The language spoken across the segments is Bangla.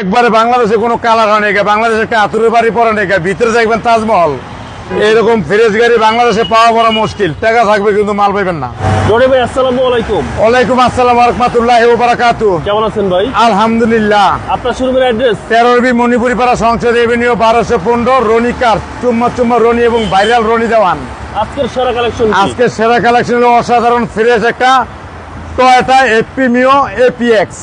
একবারে বাংলাদেশে কোনো কালার হয় না, বাংলাদেশে একটা আতুরের বাড়ি পরে নেই, ভিতরে দেখবেন তাজমহল। এরকম ফ্রেশ গাড়ি বাংলাদেশে পাওয়া বড় মুশকিল, টাকা থাকবে কিন্তু মাল পাইবেন না। জনি ভাই আসসালামু আলাইকুম। ওয়ালাইকুম আসসালাম ওয়া রাহমাতুল্লাহি ওয়া বারাকাতুহু। কেমন আছেন ভাই? আলহামদুলিল্লাহ। আপনার শোরুমের অ্যাড্রেস? 13 মণিপুরি পাড়া, সংসদ এভিনিউ, 1215, রনি কার, চুম্মা রনি এবং ভাইরাল রনি দেওয়ান। আজকের সেরা কালেকশন কি? আজকের সেরা কালেকশন হলো অসাধারণ ফ্রেশ একটা টয়োটা এপিমিও এপিএক্স,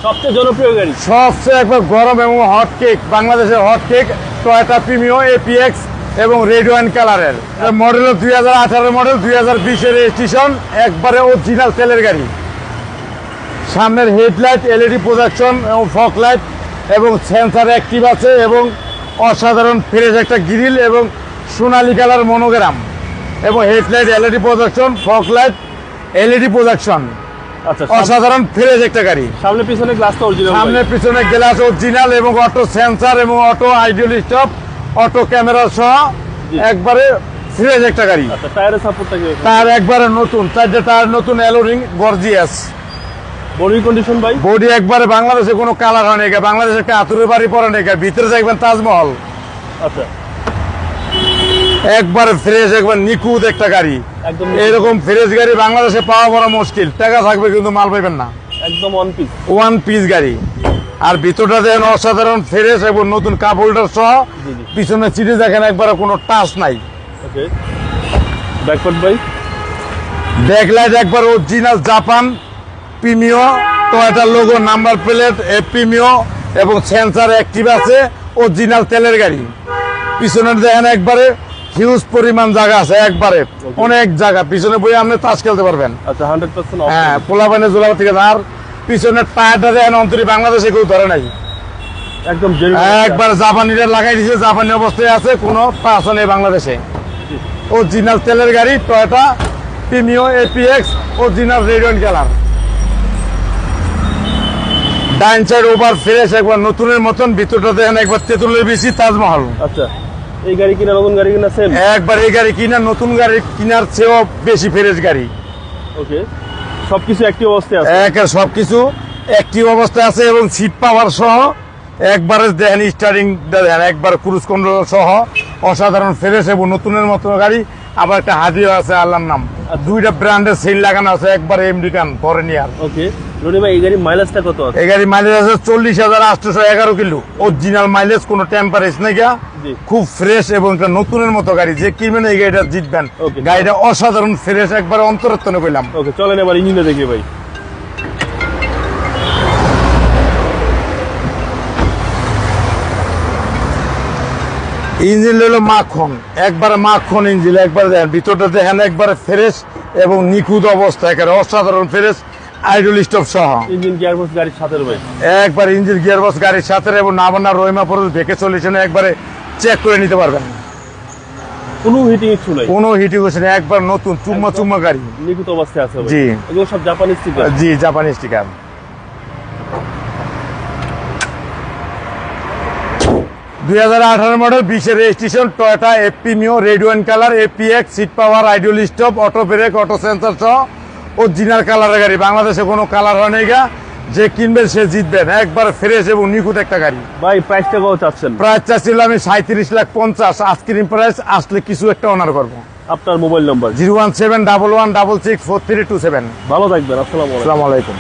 সবচেয়ে জনপ্রিয় গাড়ি, সবচেয়ে একবার গরম এবং হট কেক, বাংলাদেশের হট কেক টয়োটা প্রিমিও এপিএক্স এবং রেড ওয়াইন কালারের মডেল। 2018 মডেল, 2020 রেজিস্ট্রেশন, একবারে অরিজিনাল তেলের গাড়ি। সামনের হেডলাইট এলইডি প্রজেকশন এবং ফগ লাইট এবং সেন্সার অ্যাক্টিভ আছে এবং অসাধারণ ফ্রেশ একটা গ্রিল এবং সোনালী কালার মনোগ্রাম এবং headlight LED projection, fog light LED projection, আচ্ছা অসাধারণ ফ্রেশ একটা গাড়ি। সামনে পিছনে গ্লাসটা অরিজিনাল, সামনে পিছনে গ্লাস অরিজিনাল এবং অটো সেন্সার এবং auto ideal stop, auto camera সহ একবারে ফ্রেশ একটা গাড়ি। আচ্ছা টায়ারের সাপোর্টটা কি? টায়ার একবারে নতুন, চারটে টায়ার নতুন, অ্যালোরিং গর্জিয়াস। বডি কন্ডিশন ভাই? বডি একবারে বাংলাদেশে কোনো কালার হয় না, বাংলাদেশে একটা আতুরের বাড়ি পরে নেই, ভিতরে দেখবেন তাজমহল। আচ্ছা একবারে ফ্রেশ, একবার নিখুঁত একটা গাড়ি। একদম এরকম ফ্রেশ গাড়ি বাংলাদেশে পাওয়া বড় মুশকিল, টাকা থাকবে কিন্তু মাল পাইবেন না। একদম ওয়ান পিস গাড়ি। আর ভিতরটা দেখেন অসাধারণ ফ্রেশ এবং নতুন কাপ হোল্ডার সহ। পিছনে সিটে দেখেন একবারে কোনো টাচ নাই। ওকে ব্যাকপার্ট ভাই? ব্যাকলাইট একবার original Japan Premio, Toyota logo, number plate Premio এবং সেন্সার অ্যাক্টিভ আছে, অরিজিনাল তেলের গাড়ি। পিছনে দেখেন একবারে হিউজ পরিমাণ জায়গা আছে, একবারে অনেক জায়গা। পিছনে বই আপনি তাস খেলতে পারবেন। আচ্ছা 100% হ্যাঁ, পোলাপানে জোলা থেকে। আর পিছনের টায়ারটা দেখেন অন্তরি বাংলাদেশে কেউ ধরে নাই, একদম একবার জাপানিরা লাগাই দিয়েছে, জাপানি অবস্থায় আছে, কোনো টাচ নেই বাংলাদেশে। অরিজিনাল তেলের গাড়ি Toyota Premio APX, original red wine colour. ডাইন সাইড ওভার ফ্রেশ, একবার নতুনের মতন। ভিতরটা দেখেন একবার তেঁতুলের বেশি তাজমহল। আচ্ছা এই গাড়ি কিনা নতুন গাড়ি কিনা সেম? একবার এই গাড়ি কিনা নতুন গাড়ি কিনার চেয়েও বেশি ফ্রেশ গাড়ি। ওকে সবকিছু অ্যাক্টিভ অবস্থায় আছে? সবকিছু অ্যাক্টিভ অবস্থায় আছে এবং সিট পাওয়ার সহ একবারে দেখেন, স্টারিংটা দেখেন একবার ক্রুজ কন্ট্রোল সহ, অসাধারণ ফ্রেশ এবং নতুনের মতো গাড়ি। আবার একটা হাদিও আছে আল্লাহর নাম, দুইটা ব্র্যান্ডের সেল লাগানো আছে, একবার আমেরিকান ফরেনিয়ার। ওকে রনি ভাই এই গাড়ির মাইলেজটা কত আছে? এই গাড়ি মাইলেজ আছে 40,811 কিলো, অরিজিনাল মাইলেজ, কোনো টেম্পারেজ নেই, খুব ফ্রেশ এবং একটা নতুনের মতো গাড়ি। যে কিনবেন এই গাড়িটা জিতবেন। গাড়িটা অসাধারণ ফ্রেশ, একবার অন্তরত্বনে কইলাম। ওকে চলেন এবার ইঞ্জিনটা দেখি ভাই। ইঞ্জিন হলো মাখন, একবারে মাখন ইঞ্জিন। একবারে দেখেন ভিতরটা দেখেন একবারে ফ্রেশ এবং নিখুঁত অবস্থা, একেবারে অসাধারণ ফ্রেশ, আইডল স্টপ সহ। ইঞ্জিন গিয়ারবক্স গাড়ির সাথে ভাই? একবার ইঞ্জিন গিয়ারবক্স গাড়ির সাথে এবং নাবান্না রহিমা পর্যন্ত ভেকে সলিউশনে একবারে চেক করে নিতে পারবেন। কোনো হিটিং ইস্যু নাই? কোনো হিটিং ইস্যু নেই, একবার নতুন চুম্মা গাড়ি, নিখুঁত অবস্থায় আছে ভাই। জি এগুলো সব জাপানি স্টিকার? জি জাপানি sticker. 2018 model, 20 registration, Toyota Premio red wine colour APX, seat power, ideal stop, auto brake, auto sensor সহ অরিজিনাল কালারের গাড়ি। বাংলাদেশে কোনো কালার হয় না, যে কিনবেন সে জিতবেন। একবার ফ্রেশ এবং নিখুঁত একটা গাড়ি। ভাই প্রাইসটা কত চাচ্ছেন? প্রাইস চাচ্ছিল আমি 37,50,000, আজকের প্রাইস আসলে কিছু একটা অনার করবো। আপনার মোবাইল নাম্বার? 01711664327। ভালো থাকবেন, আসসালামু আলাইকুম।